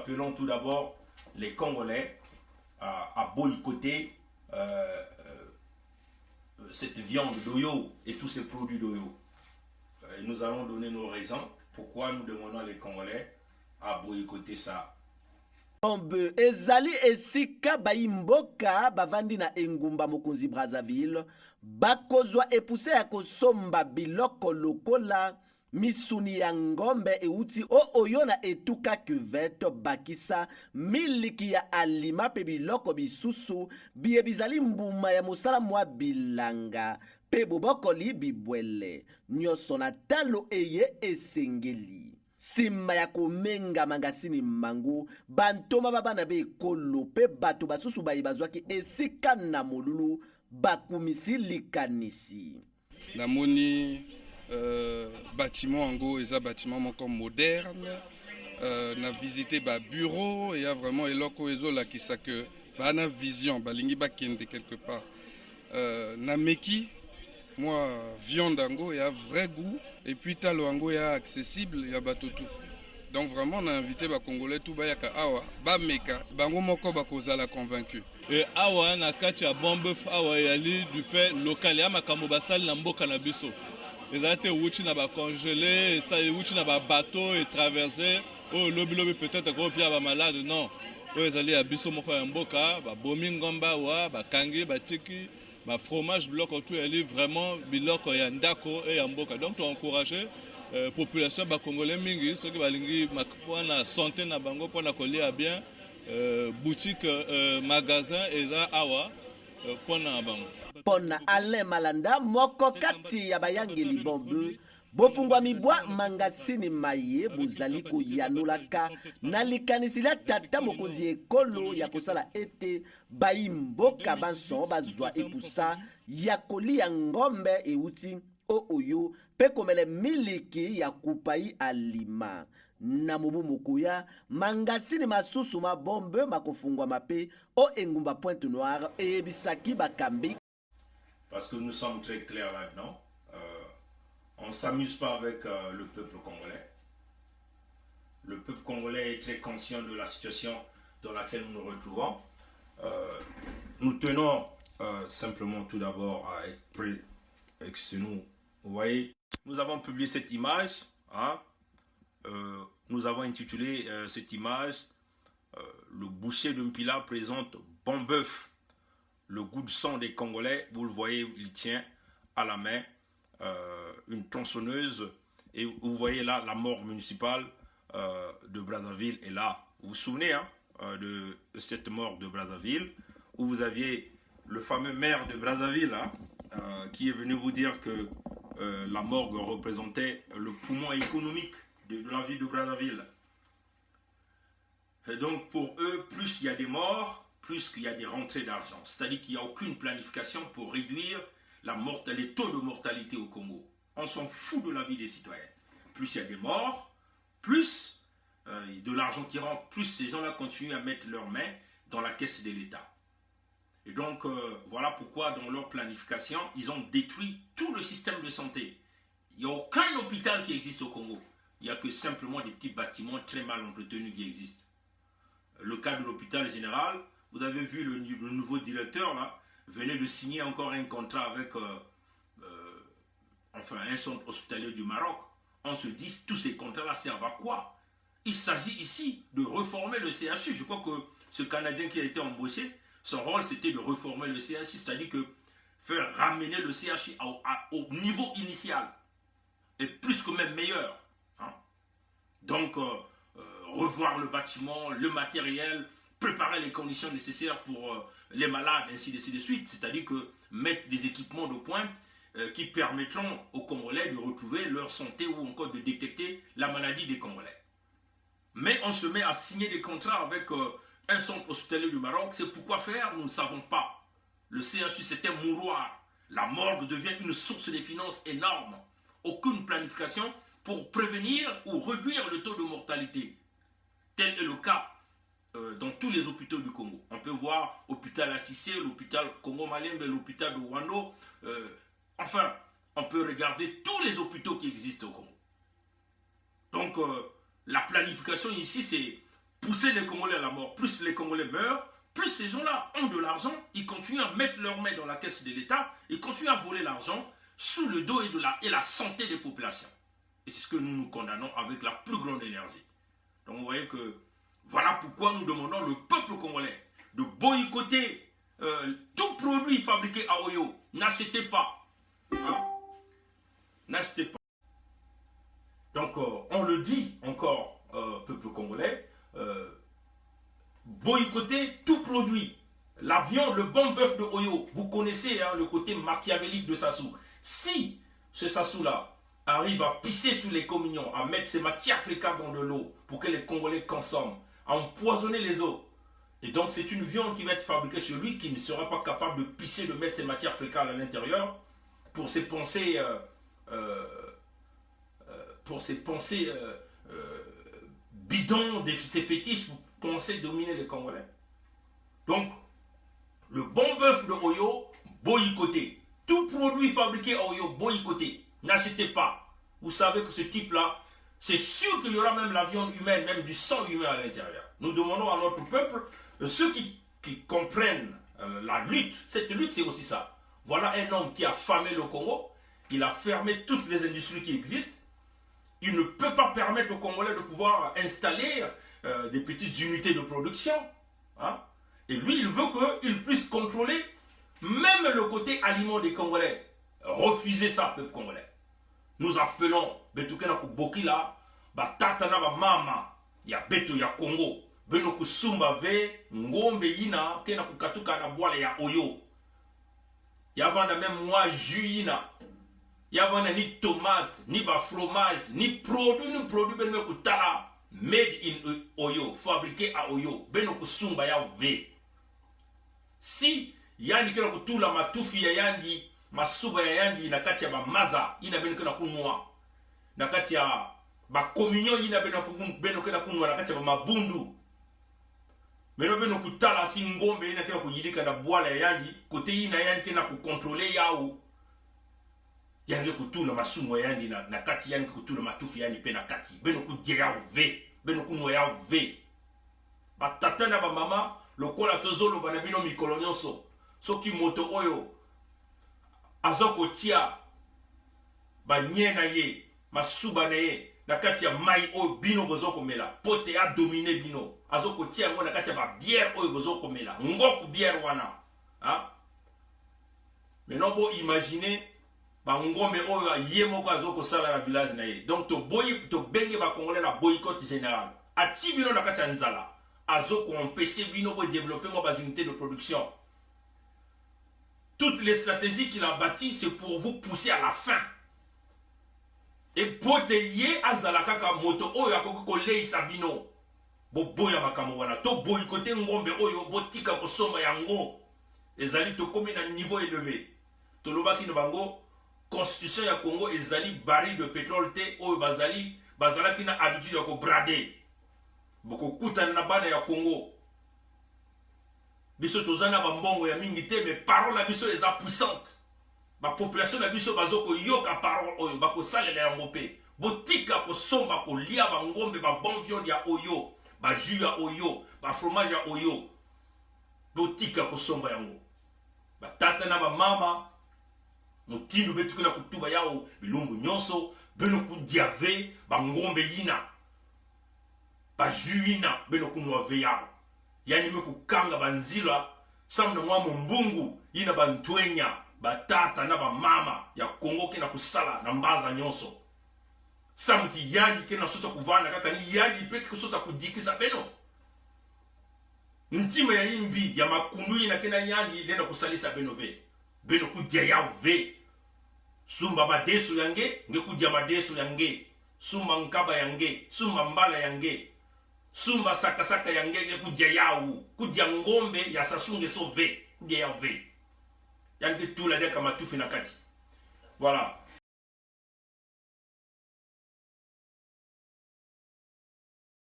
Appelons tout d'abord les Congolais à boycotter cette viande d'Oyo et tous ces produits d'Oyo. Nous allons donner nos raisons pourquoi nous demandons les Congolais à boycotter ça. Bombe ezali esika baimboka bavandi na engumba mokonzi Brazzaville bakozwa epuse ya kosomba biloko lokola misuni ya ngombe euti oyo na etuka cuvette bakisa miliki ya alima pe biloko bisusu biye bizali mbuma ya mosala mwa bilanga pe bobokoli bibwele nyonso na talo eye esengeli. Sima ya komenga mangasini mangu bantoma babana be ekolo pe bato basusu bayibazwaki esika na molulu bakumisi likanisi. Namoni bâtiment ango eza bâtiment moko moderne na visité ba bureau et a vraiment eloko ezolakisa que bana vision balingi bakende quelque part na meki moi viande ango ya vrai goût et puis talo ango ya accessible ya batotu. Donc vraiment on a invité ba congolais tout bayaka awa ba meka bango moko bakozala convaincu. Et awa na kati ya bombeuf awa yali du fait local ya makambo basali na mboka na biso. Ezate wuchi na ba congelé, ça wuchi na ba bateau et traverser oh lobi peut-être ko pia ba malade non. Oyo ezali ya biso moko ya mboka ba bomi ngomba wa ba kangi ba tiki ba fromage biloko tout elle vraiment biloko ya ndako et ya mboka. Donc tu encourager population ba congolais mingi ceux qui balingi makwana santé na bango pona kolia bien boutique magasin eza awa pona bango. Pona Alain Malanda moko kati ya bayangeli bombe bofungwa mibwa mangasini maye buzali koyanolaka na likanisi la tata mokonzi ekolo ya kosala ete baimboka banson bazwa epusa ya kolia ngombe euti oyo pe komele miliki ya kupai alima na mobu mokuya mangasini masusu mabombe makofungwa mape o engumba Pointe Noire et bisaki bakambi. Parce que nous sommes très clairs là-dedans. On ne s'amuse pas avec le peuple congolais. Le peuple congolais est très conscient de la situation dans laquelle nous nous retrouvons. Nous tenons simplement tout d'abord à être prêts avec ce nous. Vous voyez, nous avons publié cette image. Hein, nous avons intitulé cette image le boucher de Mpila présente bon bœuf. Le goût de sang des Congolais, vous le voyez, il tient à la main une tronçonneuse et vous voyez là la mort municipale de Brazzaville est là. Vous vous souvenez hein, de cette mort de Brazzaville où vous aviez le fameux maire de Brazzaville hein, qui est venu vous dire que la morgue représentait le poumon économique de la ville de Brazzaville. Et donc pour eux, plus il y a des morts, plus qu'il y a des rentrées d'argent. C'est-à-dire qu'il n'y a aucune planification pour réduire les taux de mortalité au Congo. On s'en fout de la vie des citoyens. Plus il y a des morts, plus de l'argent qui rentre, plus ces gens-là continuent à mettre leurs mains dans la caisse de l'État. Et donc, voilà pourquoi dans leur planification, ils ont détruit tout le système de santé. Il n'y a aucun hôpital qui existe au Congo. Il n'y a que simplement des petits bâtiments très mal entretenus qui existent. Le cas de l'hôpital général, vous avez vu le nouveau directeur là, venait de signer encore un contrat avec un centre hospitalier du Maroc. On se dit, tous ces contrats-là servent à quoi? Il s'agit ici de reformer le CHU. Je crois que ce Canadien qui a été embauché, son rôle c'était de reformer le CHU, c'est-à-dire que faire ramener le CHU au niveau initial, et plus que même meilleur. Hein? Donc, revoir le bâtiment, le matériel, préparer les conditions nécessaires pour les malades, ainsi de suite. C'est-à-dire que mettre des équipements de pointe qui permettront aux Congolais de retrouver leur santé ou encore de détecter la maladie des Congolais. Mais on se met à signer des contrats avec un centre hospitalier du Maroc. C'est pourquoi faire? Nous ne savons pas. Le CHU, c'est un mouroir. La morgue devient une source de finances énorme. Aucune planification pour prévenir ou réduire le taux de mortalité. Tel est le cas dans tous les hôpitaux du Congo. On peut voir l'hôpital Assissé, l'hôpital Congo-Malembe, l'hôpital de Wando. Enfin, on peut regarder tous les hôpitaux qui existent au Congo. Donc, la planification ici, c'est pousser les Congolais à la mort. Plus les Congolais meurent, plus ces gens-là ont de l'argent, ils continuent à mettre leurs mains dans la caisse de l'État, ils continuent à voler l'argent sous le dos et la santé des populations. Et c'est ce que nous condamnons avec la plus grande énergie. Donc vous voyez que voilà pourquoi nous demandons le peuple congolais de boycotter tout produit fabriqué à Oyo. N'achetez pas. Hein? N'achetez pas. Donc on le dit encore, peuple congolais, boycotter tout produit. L'avion, le bon bœuf de Oyo, vous connaissez hein, le côté machiavélique de Sassou. Si ce Sassou-là arrive à pisser sur les communions, à mettre ses matières fécales dans de l'eau pour que les Congolais consomment, à empoisonner les eaux, et donc c'est une viande qui va être fabriquée sur lui qui ne sera pas capable de pisser, de mettre ses matières fécales à l'intérieur pour ses pensées, bidons, ses fétiches pour penser dominer les Congolais. Donc, le bon bœuf de Oyo, boycotté. Tout produit fabriqué à Oyo, boycotté. N'achetez pas. Vous savez que ce type-là, c'est sûr qu'il y aura même la viande humaine, même du sang humain à l'intérieur. Nous demandons à notre peuple, ceux qui comprennent la lutte, cette lutte c'est aussi ça. Voilà un homme qui a famé le Congo, il a fermé toutes les industries qui existent. Il ne peut pas permettre aux Congolais de pouvoir installer des petites unités de production. Hein? Et lui, il veut qu'il puisse contrôler même le côté aliment des Congolais. Refusez ça, peuple congolais. Nous appelons Betukena Kubokila, Batatana Mama, ya Beto ya Congo, Beno Kusumba ve, Ngombe Yina, Kena Kukatuka na Boile ya Oyo. Yavanda même moi Juina. Yavanda ni tomate, ni ba fromage, ni produit Beno Kutala, made in Oyo, fabriqué à Oyo, Beno Kusumba ya ve. Si Yandi Kena Kutula matufi ya Yandi, masuba ya Yandi na kati ya ba maza, ina Beno Kena Kunwa. Na kati ya ba communion ina Beno Kena Kunwa na kati ya ba mabundu. Meno Beno Kutala si ngombe ina kena kujidika na bwala ya Yandi, kote ina Yandi kena kukontrole yao. Yange kutula masumo ya Yandi na kati Yandi kutula matufi Yandi pe na kati. Beno kudye yao ve, Beno kunwa yao ve. Ba tata na ba mama, lokola tozolo bana bino mikolo nyonso. Soki moto oyo azoko tia ba nye na ye, masuba na ye, na kati ya mai oyo bino bozoko mela, pote a domine bino. Azoko tia ngo na kati ya ba bière oyo bozoko mela, ngoku bière wana. Hein? Maintenant bo imaginer ba ngombe oyo ye moko azoko sala na village na ye. Donc to benge ba Congolais na boycott général. Ati bino na kati ya nzala. Azoko empêcher bino pour développer mo ba unités de production. Toutes les stratégies qu'il a bâties, c'est pour vous pousser à la fin. Et pote ye azala kaka moto oyo akoko kolei sabino. Bo boya makamo wana to boycotté ngombe oyo botika ko soma yango. Ezali to komi na niveau élevé. To lobaki na bango constitution ya Congo ezali baril de pétrole te oyo bazalaki na habitude ya ko brader. Boko kutana na bana ya Congo. Biso tozana ba mbongo ya mingi te mais parole na biso eza puissante. Ba population na biso bazoko yoka parole oyo bako salela yango pe. Botika ko somba ko lia ba ngombe ba bon viande ya Oyo, ba jus ya Oyo, ba fromage ya Oyo. Botika ko somba yango. Ba tata na ba mama mutindo betu kuna kutuba yao bilumbu nyonso beno ku diave ba ngombe yina. Ba jus yina beno kunwa ve yao. Yani me kukanga banzila samna mwa mbungu yina bantwenya batata na ba mama ya Congo kena kusala na mbaza nyonso. Samti yandi kena sosa kuvana kaka ni yandi peke sosa kudikisa beno. Ntima ya imbi ya makundu yina kena yandi lena kusalisa beno ve. Beno kudia ya ve. Sumba madesu yange, nge kudia madesu yange. Sumba nkaba yange, sumba mbala yange. Sumba saka yange nge kudia yau. Kudia ngombe ya sasunge so ve. Kudia ya ve. Yange tula deka matufi na kati. Voilà.